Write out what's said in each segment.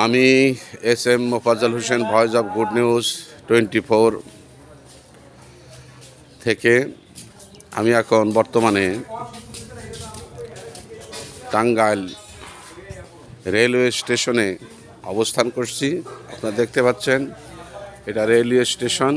আমি S M Mofazzal Hossain, voice of good news 24 থেকে। আমি এখন বর্তমানে টাঙ্গাইল রেলওয়ে স্টেশনে অবস্থান করছি। আপনারা দেখতে পাচ্ছেন এটা রেলওয়ে স্টেশন।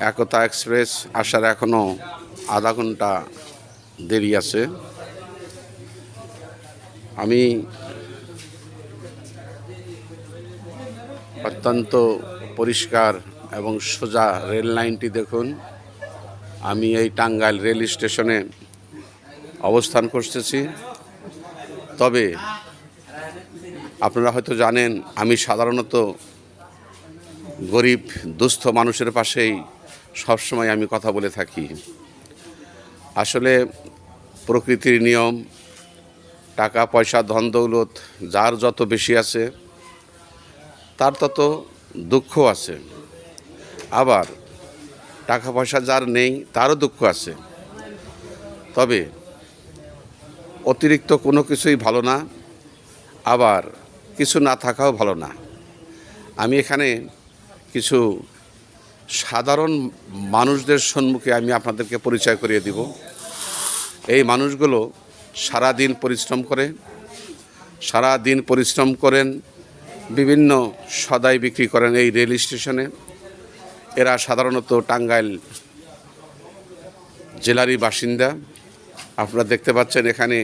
একতা এক্সপ্রেস আসার এখনও আধা ঘন্টা দেরি আছে। আমি অত্যন্ত পরিষ্কার এবং সোজা রেল লাইনটি দেখুন। আমি এই টাঙ্গাইল রেল স্টেশনে অবস্থান করতেছি। তবে আপনারা হয়তো জানেন, আমি সাধারণত গরিব দুস্থ মানুষের পাশেই সবসময় আমি কথা বলে থাকি। আসলে প্রকৃতির নিয়ম, টাকা পয়সা ধন দৌলত যার যত বেশি আছে তার তত দুঃখ আছে, আবার টাকা পয়সা যার নেই তারও দুঃখ আছে। তবে অতিরিক্ত কোনো কিছুই ভালো না, আবার কিছু না থাকাও ভালো না। আমি এখানে কিছু সাধারণ মানুষদের সম্মুখে আমি আপনাদেরকে পরিচয় করিয়ে দিব। এই মানুষগুলো সারাদিন পরিশ্রম করেন, বিভিন্ন সদাই বিক্রি করেন এই রেল স্টেশনে। এরা সাধারণত টাঙ্গাইল জেলারই বাসিন্দা। আপনারা দেখতে পাচ্ছেন এখানে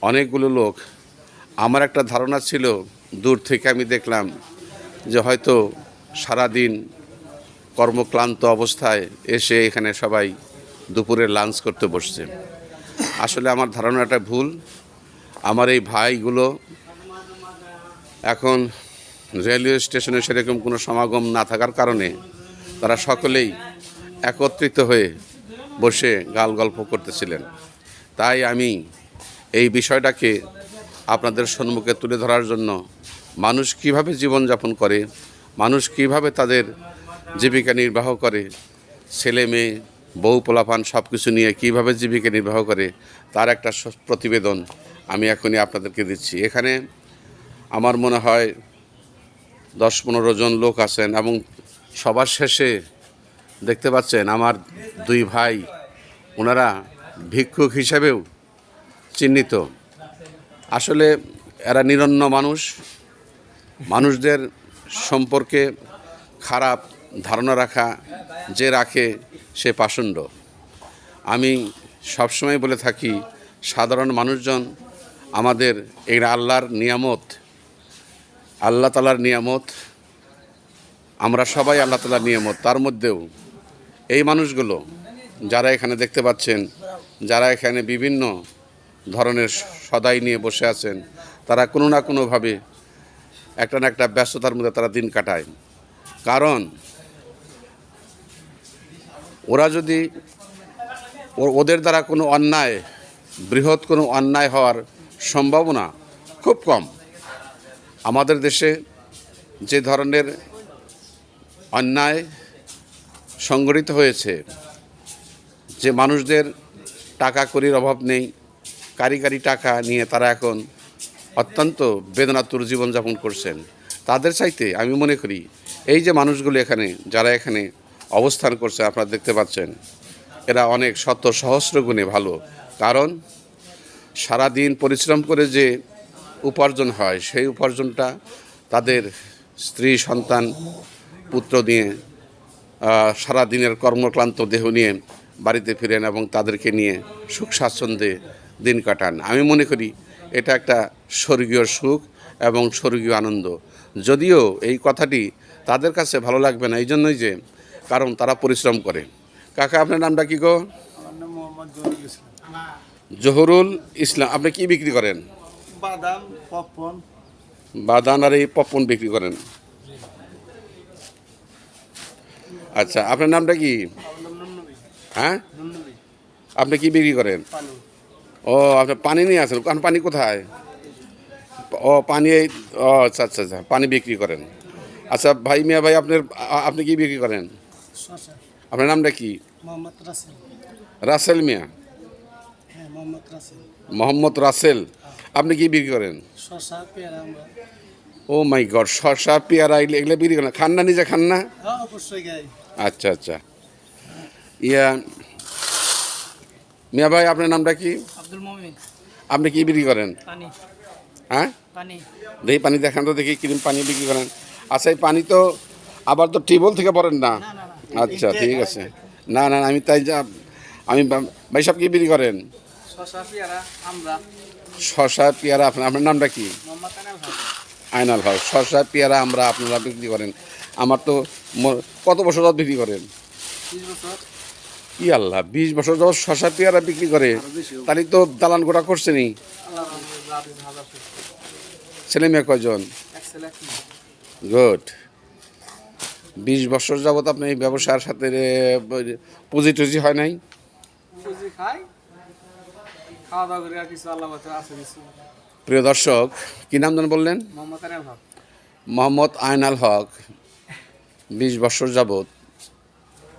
অনেকগুলো লোক। আমার একটা ধারণা ছিল, দূর থেকে আমি দেখলাম যে হয়তো সারাদিন কর্মক্লান্ত অবস্থায় এসে এখানে সবাই দুপুরে লাঞ্চ করতে বসছে। আসলে আমার ধারণাটা ভুল। আমার এই ভাইগুলো এখন রেলওয়ে স্টেশনে সেরকম কোনো সমাগম না থাকার কারণে তারা সকলেই একত্রিত হয়ে বসে গাল গল্প করতেছিলেন। তাই আমি এই বিষয়টাকে আপনাদের সম্মুখে তুলে ধরার জন্য, মানুষ কিভাবে জীবনযাপন করে, মানুষ কিভাবে তাদের জীবিকা নির্বাহ করে, ছেলে মেয়ে বউ পোলাপান সব কিছু নিয়ে কিভাবে জীবিকা নির্বাহ করে, তার একটা প্রতিবেদন আমি এখনই আপনাদেরকে দিচ্ছি। এখানে আমার মনে হয় 10-15 জন লোক আছেন এবং সবার শেষে দেখতে পাচ্ছেন আমার দুই ভাই, ওনারা ভিক্ষুক হিসাবেও চিহ্নিত। আসলে এরা নিরন্ন মানুষ, মানুষদের সম্পর্কে খারাপ ধারণা রাখা যে রাখে সে পাষণ্ড। আমি সবসময় বলে থাকি, সাধারণ মানুষজন আমাদের এই আল্লাহর নিয়ামত, আল্লাহ তাআলার নিয়ামত। আমরা সবাই আল্লাহ তাআলার নিয়ামত। তার মধ্যেও এই মানুষগুলো যারা এখানে দেখতে পাচ্ছেন, যারা এখানে বিভিন্ন ধরনের সদাই নিয়ে বসে আছেন, তারা কোনো না কোনোভাবে একটা না একটা ব্যস্ততার মধ্যে তারা দিন কাটায়। কারণ ওরা যদি ওদের দ্বারা কোনো অন্যায়, বৃহৎ কোনো অন্যায় হওয়ার সম্ভাবনা খুব কম। আমাদের দেশে যে ধরনের অন্যায় সংগঠিত হয়েছে, যে মানুষদের টাকা কড়ির অভাব নেই, কারি টাকা নিয়ে তারা এখন অত্যন্ত বেদনাতুর জীবনযাপন করছেন, তাদের চাইতে আমি মনে করি এই যে মানুষগুলো এখানে যারা এখানে অবস্থান করছে, আপনারা দেখতে পাচ্ছেন, এরা অনেক শত সহস্র গুণে ভালো। কারণ সারাদিন পরিশ্রম করে যে উপার্জন হয়, সেই উপার্জনটা তাদের স্ত্রী সন্তান পুত্র নিয়ে সারা দিনের কর্মক্লান্ত দেহ নিয়ে বাড়িতে ফিরেন এবং তাদেরকে নিয়ে সুখ স্বাচ্ছন্দ্যে দিন কাটান। আমি মনে করি এটা একটা স্বর্গীয় সুখ এবং স্বর্গীয় আনন্দ। যদিও এই কথাটি তাদের কাছে ভালো লাগবে না, এই জন্যই যে কারণ তারা পরিশ্রম করে। কাকা, আপনার নামটা কি গো? জহুরুল ইসলাম। আপনি কি বিক্রি করেন? বাদাম, পপকর্ন। বাদাম আর এই পপকর্ন বিক্রি করেন। আচ্ছা, আপনার নামটা কি? হ্যাঁ, আপনি কি বিক্রি করেন? ও, আপনি পানি নিয়ে আসেন। কারণ পানি কোথায়? ও, পানি। ও আচ্ছা আচ্ছা আচ্ছা, পানি বিক্রি করেন। আচ্ছা ভাই, মিয়া ভাই, আপনি কি বিক্রি করেন? আপনার নামটা কি? মোহাম্মদ রাসেল। রাসেল মিয়া। হ্যাঁ, মোহাম্মদ রাসেল। মোহাম্মদ রাসেল, আপনি কি বিক্রি করেন? শশা পেয়ারা আমরা ও মাই গড, শসা পেয়ারা এগুলো বিক্রি করেন? খান না, নিজে খান না? হ্যাঁ অবশ্যই গাই। আচ্ছা আচ্ছা। ইয়া মিয়া ভাই, আপনার নামটা কি? আব্দুল মুমিন। আপনি কি বিক্রি করেন? পানি হ্যাঁ, পানি দেখি পানি দেখান তো, দেখি কিরম পানি বিক্রি করেন। আচ্ছা, এই পানি তো আবার তো টিউবওয়েল থেকে পড়েন না? আচ্ছা ঠিক আছে। না না, আমি তাই যা, আমি ভাই সব কি বিক্রি করেন? শশা পেয়ারা আমরা শসা পেয়ারা। আপনার নামটা কি? মোহাম্মদ আনাল হক। আয়নাল হক। শসা পেয়ারা আমরা আপনারা বিক্রি করেন। আমার তো কত বছর যাবত বিক্রি করেন? 30 বছর। ই আল্লাহ, 20 বছর যাবত শসা পেয়ারা বিক্রি করে? তাহলে তো দালান গোটা করছেনি। আল্লাহ রাব্বিল হাজার ছেলে মেয়ে কয়জন? এক ছেলে এক মেয়ে। গুড। 20 বছর যাবত আপনি এই ব্যবসার সাথে পুঁজি টুজি হয় নাই? পুজি খাই, খাওয়া দাওয়া করে আর কিছু আল্লাহ বাতে আছে কিছু। প্রিয় দর্শক, কী নাম যেন বললেন? মোহাম্মদ আনাল হক। মোহাম্মদ আয়নাল হক 20 বছর যাবত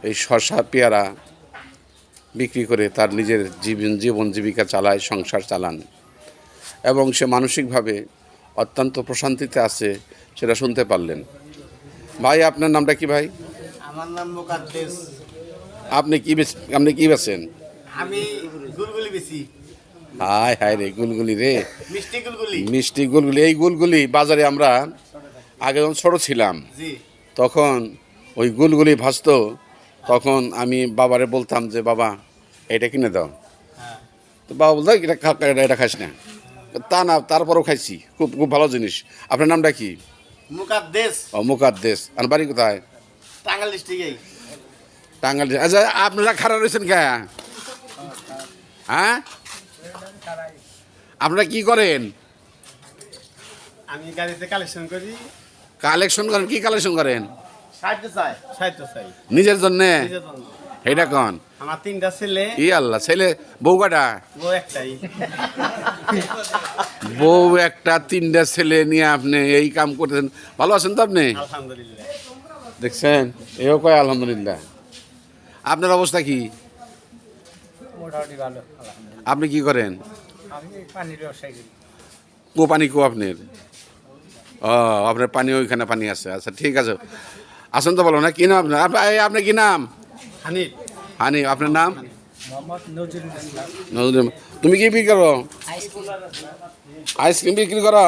এই শসা পেয়ারা বিক্রি করে তার নিজের জীবন জীবিকা চালায়, সংসার চালান, এবং সে মানসিকভাবে অত্যন্ত প্রশান্তিতে আছে, সেটা শুনতে পারলেন। ভাই, আপনার নামটা কি ভাই? আমার নাম মুকাদ্দেস। আপনি কি বেচেন? আমি গুলগুলি বেশি। হায় হায় রে, গুলগুলি রে, মিষ্টি গুলগুলি। মিষ্টি গুলগুলি। এই গুলগুলি বাজারে আমরা আগে যখন ছোটো ছিলাম জি। তখন ওই গুলগুলি ভাজতো, তখন আমি বাবারে বলতাম যে বাবা এটা কিনে দাও। হ্যাঁ। তো বাবা বলতো এটা খাইস না। তা না, তারপরেও খাইছি, খুব খুব ভালো জিনিস। আপনার নামটা কি? মুকাদ্দেস। ও, মুকাদ্দেস। আর বাড়ি কোথায়? টাঙ্গাইল ডিস্ট্রিক্টে। টাঙ্গাইল। আচ্ছা, আপনারা খারাপ রয়েছেন কে? হ্যাঁ, আপনারা কি করেন? আমি গাড়িতে কালেকশন করি। কালেকশন করেন? কি কালেকশন করেন? সাহিত্য চাই নিজের জন্যে? নিজের জন্য। এটা কন। আমার 3টা ছেলে, ই আল্লাহ, ছেলে বউ কটা? বউ একটাই। বউ একটা, 3টা ছেলে নিয়ে আপনি এই কাম করতেছেন। ভালো আছেন তো আপনি? আলহামদুলিল্লাহ। দেখছেন, এও কয় আলহামদুলিল্লাহ। আপনার অবস্থা কি? মোটামুটি ভালো আলহামদুলিল্লাহ। আপনি কি করেন? আমি পানির ব্যবসায়ী করি। পানি আপনার? ও, আপনার পানি ওইখানে পানি আছে। আচ্ছা ঠিক আছে, আসেন তো, বলো না কি নাম আপনার? আপনার কি নাম? হানিফ। হানি। আপনার নাম? মোহাম্মদ নজরুল ইসলাম। নজরুল। তুমি কি বিক্রি করো? আইসক্রিম বিক্রি করো?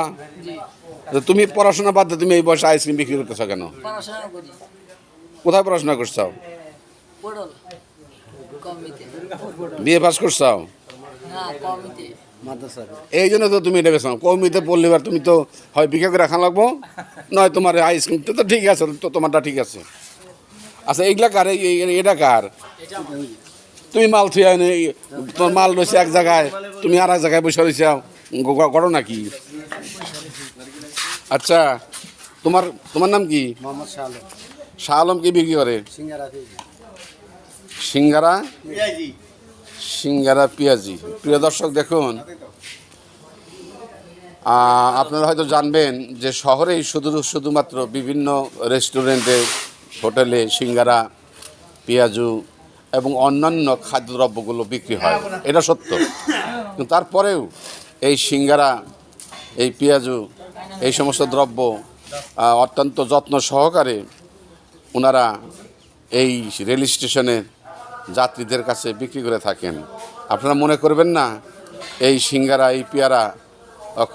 তো তুমি পড়াশোনা বাদ দিয়ে তুমি এই বয়সে আইসক্রিম বিক্রি করতেছো কেন? পড়াশোনা করি। কোথায় পড়াশোনা করছো? পড়ল কমিতে। বিএ পাস করছো? না, কমিতে। এই জন্য তো তুমি এটা বেছো। কৌমিতে পড়লে এবার তুমি তো হয় বিক্রি করে রাখা লাগবো, নয় তোমার আইসক্রিম তো ঠিক আছে, তো তোমারটা ঠিক আছে। আচ্ছা, এইগুলা কার? এটা কার? তুমি মাল থুয়ে তোমার মাল রয়েছে এক জায়গায়, তুমি আর এক জায়গায় বসে রয়েছে, করো নাকি? আচ্ছা, তোমার তোমার নাম কি? মোহাম্মদ শাহ আলম। শাহ আলম কি বিক্রি করে? সিঙ্গারা। সিঙ্গারা। পেঁয়াজি। সিঙ্গারা, পেঁয়াজি। প্রিয় দর্শক, দেখুন, আপনারা হয়তো জানবেন যে শহরেই শুধুমাত্র বিভিন্ন রেস্টুরেন্টে, হোটেলে সিঙ্গারা, পেঁয়াজু এবং অন্যান্য খাদ্যদ্রব্যগুলো বিক্রি হয়, এটা সত্য। কিন্তু তারপরেও এই সিঙ্গারা, এই পেঁয়াজু, এই সমস্ত দ্রব্য অত্যন্ত যত্ন সহকারে ওনারা এই রেল স্টেশনে যাত্রীদের কাছে বিক্রি করে থাকেন। আপনারা মনে করবেন না এই সিঙ্গারা, এই পেয়ারা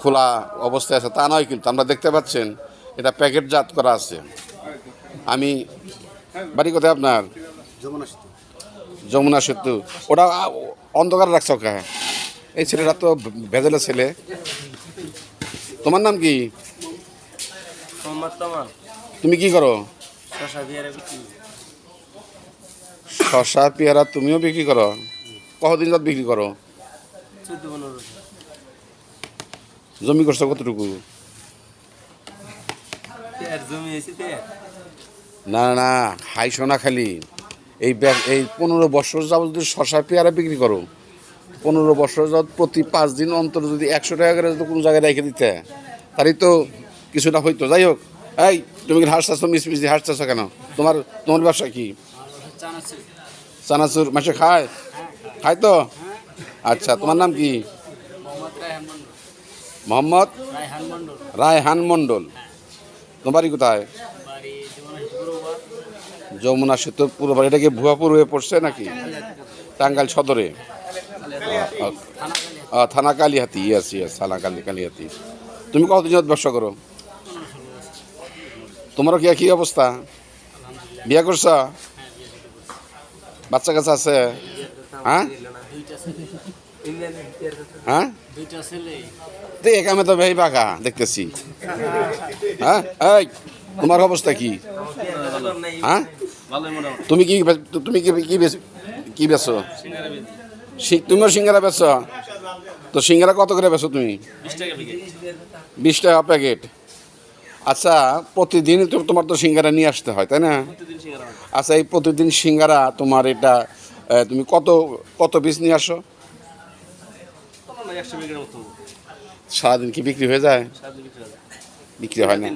খোলা অবস্থায় আছে, তা নয়। কিন্তু আমরা দেখতে পাচ্ছেন এটা প্যাকেটজাত করা আছে। আমি বাড়ি কোথায় আপনার? যমুনা সেতু। ওটা অন্ধকার রাখছো কে? এই ছেলেটা তো ভেজালের ছেলে। তোমার নাম কি? মোহাম্মদ তমাল। তুমি কি করো? শশা পেয়ারা বিক্রি। শসা পেয়ারা তুমিও বিক্রি করো? কতদিন যাত বিক্রি করো? 14-15। জমি করছো কতটুকু? জমি এসে না না, খাইছো না খালি। এই 15 বছর যাবত যদি শসা পেয়ারা বিক্রি করো, 15 বছর যাবত প্রতি 5 দিন অন্তর যদি 100 টাকা করে যদি কোনো জায়গায় রেখে দিতে, তারই তো কিছুটা হইতো। যাই হোক, এই তুমি কি হাসতেছো? মিসমিস দিয়ে হাসতেছো কেন? তোমার ব্যবসা কি? চানাচুর। মাসে খায়? খায় তো? আচ্ছা, তোমার নাম কি? মোহাম্মদ রায়হান মন্ডল রায়হান মণ্ডল। তোমার বাড়ি কোথায়? বাড়ি জীবন যমুনা সেতু পুরো বাড়ি। এটা কি ভুয়াপুর হয়ে পড়ছে নাকি? টাঙ্গাইল সদরে? থানা কালিহাতি। ইয়েস ইয়েস, থানা কালিহাতি। তুমি কতদিন যাবত ব্যবসা করো? তোমারও কি একই অবস্থা? বিয়ে করছ? বাচ্চা কাচ্চা আছে? হ্যাঁ হ্যাঁ, দুইটা ছেলে। তো একামে তো ভাই বাঘা দেখতেছি। হ্যাঁ, এই তোমার অবস্থা কি? হ্যাঁ, তুমি কি তুমি কি বেছো? তুমিও সিঙ্গারা বেছো? তো সিঙ্গারা কত করে বেছো তুমি? 20 টাকা প্যাকেট। আচ্ছা, প্রতিদিন তোমার তো সিঙ্গারা নিয়ে আসতে হয়, তাই না? আচ্ছা, এই প্রতিদিন সিঙ্গারা তোমার এটা তুমি কত কত পিস নিয়ে আসো? সারাদিন কি বিক্রি হয়ে যায়? বিক্রি হয় না।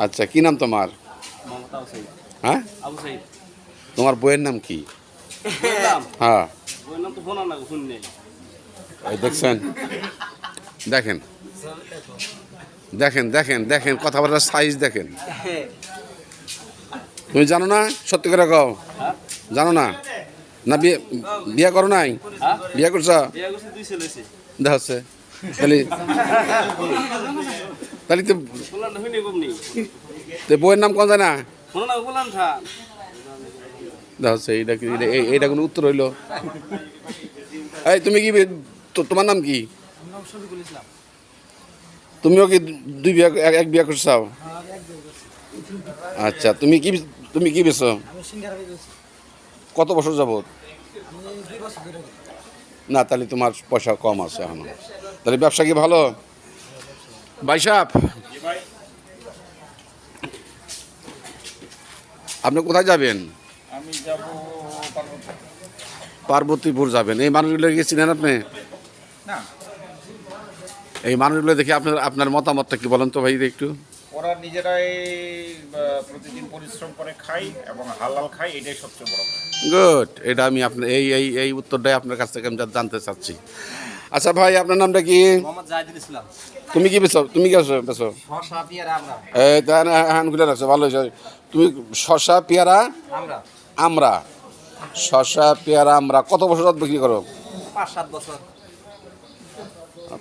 আচ্ছা, কি নাম তোমার? হ্যাঁ, তোমার বইয়ের নাম কি? হ্যাঁ, এই দেখছেন, দেখেন দেখেন দেখেন দেখেন কথাবার্তার সাইজ দেখেন। তুমি জানো না? সত্যি করে কও, জানো না? না বিয়ে করো নাই? বিয়ে করছ? দেখাচ্ছে তাহলে তাহলে তো বইয়ের নাম কোন যায় না? দেখাচ্ছে এইটা কি? এইটা কোনো উত্তর হইল? এই তুমি কি তোমার নাম কি? তুমিও কি দুই বিয়ে এক বিয়ে করছাও? আচ্ছা, তুমি কি বেছো? কত বছর যাবত? না, তাহলে তোমার পয়সা কম আছে এখনো। তাহলে ব্যবসা কি ভালো? ভাই সাহেব, আপনি কোথায় যাবেন? আমি যাব পার্বতীপুর যাবেন। এই মানুষগুলো কি চিনেন আপনি? না, এই মানুষগুলো দেখে আপনার আপনার মতামতটা কি বলেন তো ভাই একটু। ওরা নিজেরাই প্রতিদিন পরিশ্রম করে খায় এবং হালাল খায়, এটাই সবচেয়ে বড় কথা। গুড, এটা আমি আপনার এই উত্তরটাই আপনার কাছ থেকে আমি জানতে চাচ্ছি। আচ্ছা ভাই, আপনার নামটা কি? মোহাম্মদ জাহিদুল ইসলাম। তুমি কি বেছো? তুমি কি বেছো? শসা পেয়ারা আমরা। এই তাই হ্যান্ড খুলে রাখছো, ভালো হয়েছে। তুমি শসা পেয়ারা আমরা আমরা শসা পেয়ারা আমরা কত বছর যাবত বিক্রি করো? 5-7 বছর।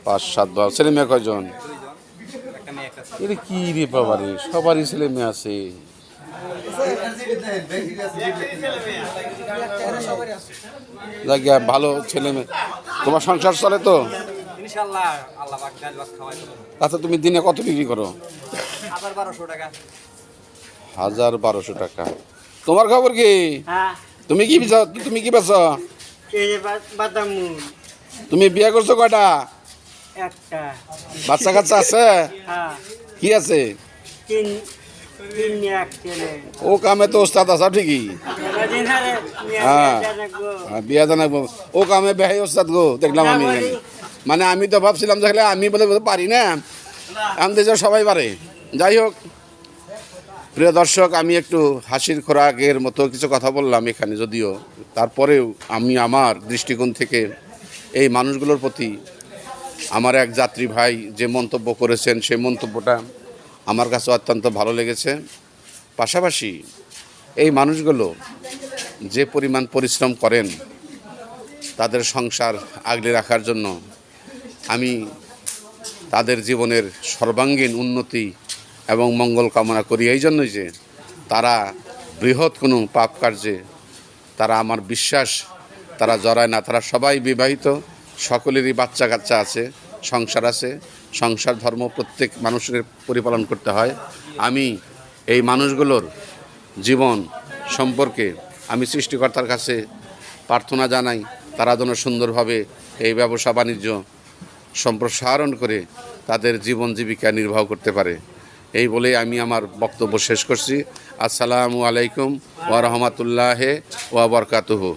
5-7 বছর। ছেলে মেয়ে কয়জন? 2 জন, একটা মেয়ে একটা ছেলে। এটা কি রে বাবারে, সবারই ছেলে মেয়ে আছে। জায়গা ভালো ছেলে মেয়ে। তোমার সংসার চলে তো? ইনশাআল্লাহ আল্লাহ পাক ডাল ভাত খাওয়াই দেবে। আচ্ছা, তুমি দিনে কত বিক্রি করো? 1200 টাকা। 1200 টাকা। তোমার খবর কি? হ্যাঁ, তুমি কি বেচো? এই যে বাদাম তুমি বিয়ে করছো কয়টা? একটা। বাচ্চা কাচ্চা আছে? হ্যাঁ, কি আছে? তিন এক ছেলে। ও কামে তো ওস্তাদ আছে ঠিকই। হ্যাঁ, বিয়া জানাবো। ও কামে বেহাই ওস্তাদ গো, দেখলাম আমি। মানে আমি তো ভাবছিলাম দেখলে আমি বলে পারি না, আমি তো সবাই পারে। যাই হোক, প্রিয় দর্শক, আমি একটু হাসির খোরাকের মতো কিছু কথা বললাম এখানে, যদিও তারপরেও আমি আমার দৃষ্টিকোণ থেকে এই মানুষগুলোর প্রতি আমার এক যাত্রী ভাই যে মন্তব্য করেছেন, সেই মন্তব্যটা আমার কাছে অত্যন্ত ভালো লেগেছে। পাশাপাশি এই মানুষগুলো যে পরিমাণ পরিশ্রম করেন তাদের সংসার আগলে রাখার জন্য, আমি তাদের জীবনের সর্বাঙ্গীন উন্নতি এবং মঙ্গল কামনা করি। এই জন্যই যে তারা বৃহৎ কোনো পাপ কার্যে তারা, আমার বিশ্বাস, তারা জড়ায় না। তারা সবাই বিবাহিত, সকলেরই বাচ্চা কাচ্চা আছে, সংসার আছে। সংসার ধর্ম প্রত্যেক মানুষের পরিপালন করতে হয়। আমি এই মানুষগুলোর জীবন সম্পর্কে আমি সৃষ্টিকর্তার কাছে প্রার্থনা জানাই, তারা যেন সুন্দরভাবে এই ব্যবসা বাণিজ্য সম্প্রসারণ করে তাদের জীবন জীবিকা নির্বাহ করতে পারে। এই বলে আমি আমার বক্তব্য শেষ করছি। আসসালামু আলাইকুম ওয়া রাহমাতুল্লাহি ওয়া বারাকাতুহু।